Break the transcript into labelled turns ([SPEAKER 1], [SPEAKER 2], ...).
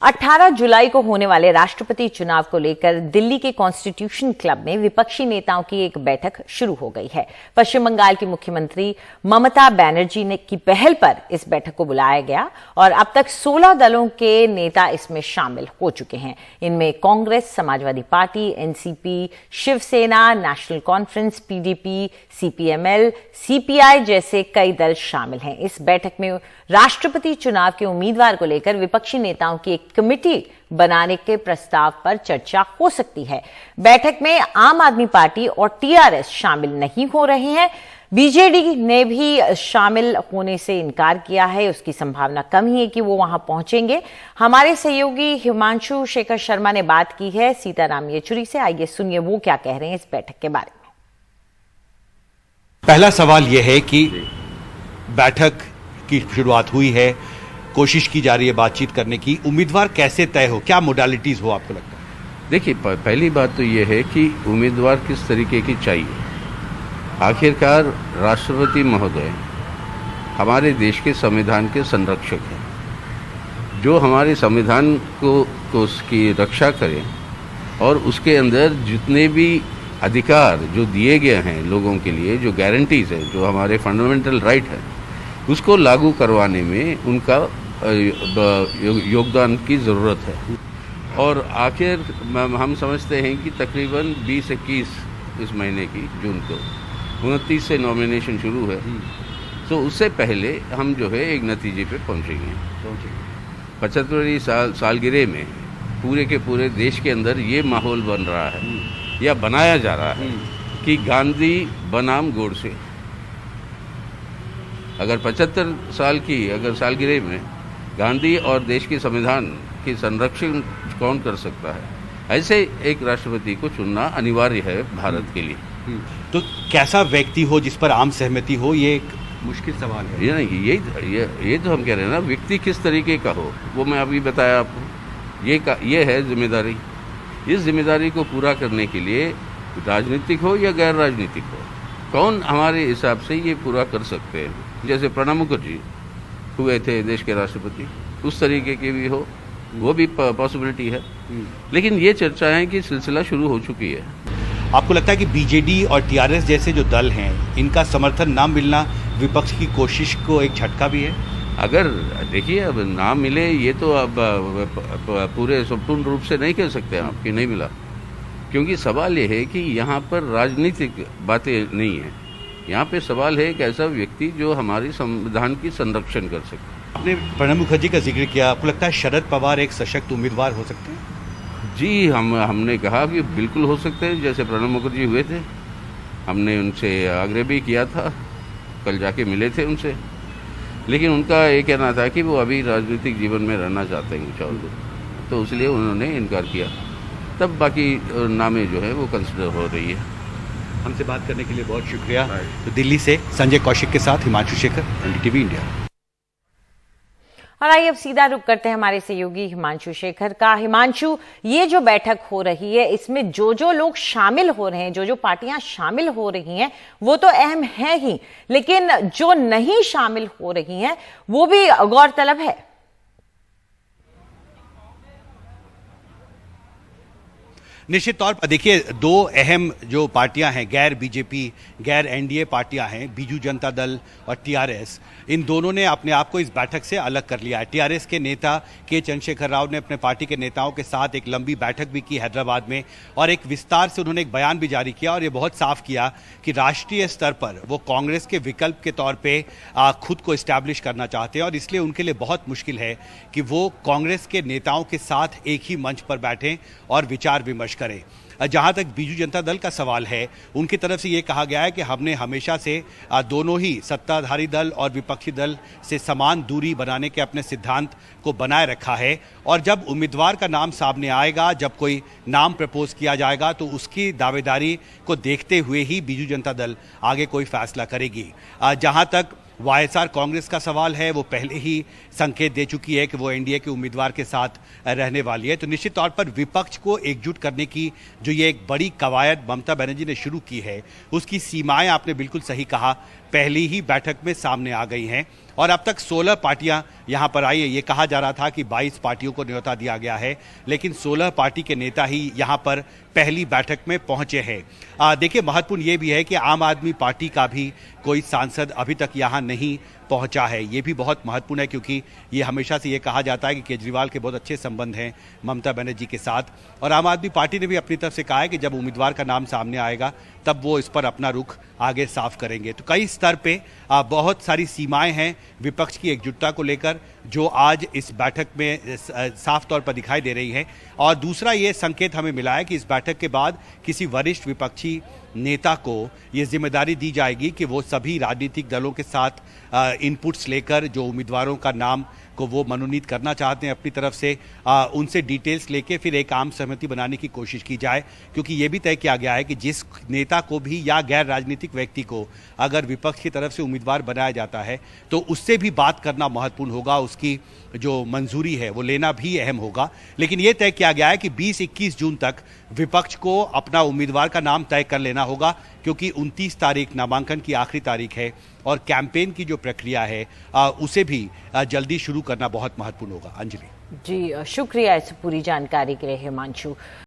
[SPEAKER 1] 18 जुलाई को होने वाले राष्ट्रपति चुनाव को लेकर दिल्ली के कॉन्स्टिट्यूशन क्लब में विपक्षी नेताओं की एक बैठक शुरू हो गई है। पश्चिम बंगाल की मुख्यमंत्री ममता बनर्जी ने की पहल पर इस बैठक को बुलाया गया और अब तक 16 दलों के नेता इसमें शामिल हो चुके हैं। इनमें Congress, Samajwadi Party, NCP, Shiv Sena, National Conference, PDP, CPML, CPI जैसे कई दल शामिल हैं। इस बैठक में राष्ट्रपति चुनाव के उम्मीदवार को लेकर विपक्षी नेताओं की एक कमेटी बनाने के प्रस्ताव पर चर्चा हो सकती है। बैठक में आम आदमी पार्टी और टीआरएस शामिल नहीं हो रहे हैं। बीजेडी ने भी शामिल होने से इनकार किया है। उसकी संभावना कम ही है कि वो वहां पहुंचेंगे। हमारे सहयोगी हिमांशु शेखर शर्मा ने बात की है सीताराम येचुरी से। आइए सुनिए वो क्या कह रहे हैं इस बैठक के बारे में।
[SPEAKER 2] पहला सवाल यह है कि बैठक की शुरुआत हुई है, कोशिश की जा रही है बातचीत करने की, उम्मीदवार कैसे तय हो, क्या मोडालिटीज हो आपको लगता है?
[SPEAKER 3] देखिए, पहली बात तो ये है कि उम्मीदवार किस तरीके की चाहिए। आखिरकार राष्ट्रपति महोदय हमारे देश के संविधान के संरक्षक हैं, जो हमारे संविधान को उसकी रक्षा करें और उसके अंदर जितने भी अधिकार जो दिए गए हैं लोगों के लिए, जो गारंटीज है, जो हमारे फंडामेंटल राइट है, उसको लागू करवाने में उनका योगदान की ज़रूरत है। और आखिर हम समझते हैं कि तकरीबन 20-21 इस महीने की जून को 29 से नॉमिनेशन शुरू है, तो उससे पहले हम जो है एक नतीजे पे पहुंचेंगे। 75वीं सालगिरह में पूरे के पूरे देश के अंदर ये माहौल बन रहा है या बनाया जा रहा है कि गांधी बनाम गोडसे। अगर 75 साल की अगर सालगिरह में गांधी और देश के संविधान के संरक्षण कौन कर सकता है, ऐसे एक राष्ट्रपति को चुनना अनिवार्य है भारत के लिए।
[SPEAKER 2] तो कैसा व्यक्ति हो जिस पर आम सहमति हो, ये एक मुश्किल सवाल है।
[SPEAKER 3] ये नहीं, ये तो हम कह रहे हैं ना, व्यक्ति किस तरीके का हो, वो मैं अभी बताया आपको। ये है जिम्मेदारी। इस जिम्मेदारी को पूरा करने के लिए राजनीतिक हो या गैर राजनीतिक हो, कौन हमारे हिसाब से ये पूरा कर सकते हैं। जैसे प्रणब मुखर्जी हुए थे देश के राष्ट्रपति, उस तरीके के भी हो, वो भी पॉसिबिलिटी है। लेकिन ये चर्चाएं कि सिलसिला शुरू हो चुकी है।
[SPEAKER 2] आपको लगता है कि बीजेडी और टीआरएस जैसे जो दल हैं, इनका समर्थन ना मिलना विपक्ष की कोशिश को एक झटका भी है?
[SPEAKER 3] अगर देखिए, अब ना मिले ये तो अब पूरे संपूर्ण रूप से नहीं कह सकते आप कि नहीं मिला, क्योंकि सवाल ये है कि यहाँ पर राजनीतिक बातें नहीं है। यहाँ पे सवाल है एक ऐसा व्यक्ति जो हमारी संविधान की संरक्षण कर सके।
[SPEAKER 2] आपने प्रणब मुखर्जी का जिक्र किया, आपको लगता है शरद पवार एक सशक्त उम्मीदवार हो सकते हैं?
[SPEAKER 3] जी, हमने कहा कि बिल्कुल हो सकते हैं। जैसे प्रणब मुखर्जी हुए थे, हमने उनसे आग्रह भी किया था, कल जाके मिले थे उनसे, लेकिन उनका ये कहना था कि वो अभी राजनीतिक जीवन में रहना चाहते हैं कुछ और, तो इसलिए उन्होंने इनकार किया। तब बाकी नामें जो है वो कंसिडर हो रही है।
[SPEAKER 2] हमसे बात करने के लिए बहुत शुक्रिया। तो दिल्ली से संजय कौशिक के साथ हिमांशु शेखर, एनडीटीवी इंडिया।
[SPEAKER 1] और आइए अब सीधा रुख करते हैं हमारे सहयोगी हिमांशु शेखर का। हिमांशु, ये जो बैठक हो रही है, इसमें जो लोग शामिल हो रहे हैं, जो पार्टियां शामिल हो रही हैं, वो तो अहम है ही, लेकिन जो नहीं शामिल हो रही हैं वो भी गौरतलब है।
[SPEAKER 2] निश्चित तौर पर देखिए, दो अहम जो पार्टियां हैं, गैर बीजेपी, गैर एनडीए पार्टियां हैं, बीजू जनता दल और टीआरएस, इन दोनों ने अपने आप को इस बैठक से अलग कर लिया है। टीआरएस के नेता के चंद्रशेखर राव ने अपने पार्टी के नेताओं के साथ एक लंबी बैठक भी की हैदराबाद में, और एक विस्तार से उन्होंने एक बयान भी जारी किया और ये बहुत साफ किया कि राष्ट्रीय स्तर पर वो कांग्रेस के विकल्प के तौर पर खुद को इस्टेब्लिश करना चाहते हैं, और इसलिए उनके लिए बहुत मुश्किल है कि वो कांग्रेस के नेताओं के साथ एक ही मंच पर बैठें और विचार विमर्श करें। जहां तक बीजू जनता दल का सवाल है, उनकी तरफ से यह कहा गया है कि हमने हमेशा से दोनों ही सत्ताधारी दल और विपक्षी दल से समान दूरी बनाने के अपने सिद्धांत को बनाए रखा है, और जब उम्मीदवार का नाम सामने आएगा, जब कोई नाम प्रपोज किया जाएगा, तो उसकी दावेदारी को देखते हुए ही बीजू जनता दल आगे कोई फैसला करेगी। जहां तक वाईएसआर कांग्रेस का सवाल है, वो पहले ही संकेत दे चुकी है कि वो एनडीए के उम्मीदवार के साथ रहने वाली है। तो निश्चित तौर पर विपक्ष को एकजुट करने की जो ये एक बड़ी कवायद ममता बनर्जी ने शुरू की है, उसकी सीमाएं आपने बिल्कुल सही कहा, पहली ही बैठक में सामने आ गई हैं और अब तक 16 पार्टियां यहां पर आई है। ये कहा जा रहा था कि 22 पार्टियों को न्योता दिया गया है, लेकिन 16 पार्टी के नेता ही यहां पर पहली बैठक में पहुंचे हैं। देखिए, महत्वपूर्ण ये भी है कि आम आदमी पार्टी का भी कोई सांसद अभी तक यहां नहीं पहुंचा है। ये भी बहुत महत्वपूर्ण है क्योंकि ये हमेशा से ये कहा जाता है कि केजरीवाल के बहुत अच्छे संबंध हैं ममता बनर्जी के साथ, और आम आदमी पार्टी ने भी अपनी तरफ से कहा है कि जब उम्मीदवार का नाम सामने आएगा तब वो इस पर अपना रुख आगे साफ करेंगे। तो कई स्तर पे बहुत सारी सीमाएं हैं विपक्ष की एकजुटता को लेकर जो आज इस बैठक में साफ तौर पर दिखाई दे रही है। और दूसरा ये संकेत हमें मिला है कि इस बैठक के बाद किसी वरिष्ठ विपक्षी नेता को ये जिम्मेदारी दी जाएगी कि वो सभी राजनीतिक दलों के साथ इनपुट्स लेकर जो उम्मीदवारों का नाम को वो मनोनीत करना चाहते हैं अपनी तरफ से उनसे डिटेल्स लेके फिर एक आम सहमति बनाने की कोशिश की जाए, क्योंकि ये भी तय किया गया है कि जिस नेता को भी या गैर राजनीतिक व्यक्ति को अगर विपक्ष की तरफ से उम्मीदवार बनाया जाता है तो उससे भी बात करना महत्वपूर्ण होगा, उसकी जो मंजूरी है वो लेना भी अहम होगा। लेकिन ये तय किया गया है कि 20-21 जून तक विपक्ष को अपना उम्मीदवार का नाम तय कर लेना होगा, क्योंकि 29 तारीख नामांकन की आखिरी तारीख है और कैंपेन की जो प्रक्रिया है उसे भी जल्दी शुरू करना बहुत महत्वपूर्ण होगा। अंजलि
[SPEAKER 1] जी, शुक्रिया इस पूरी जानकारी के लिए हिमांशु।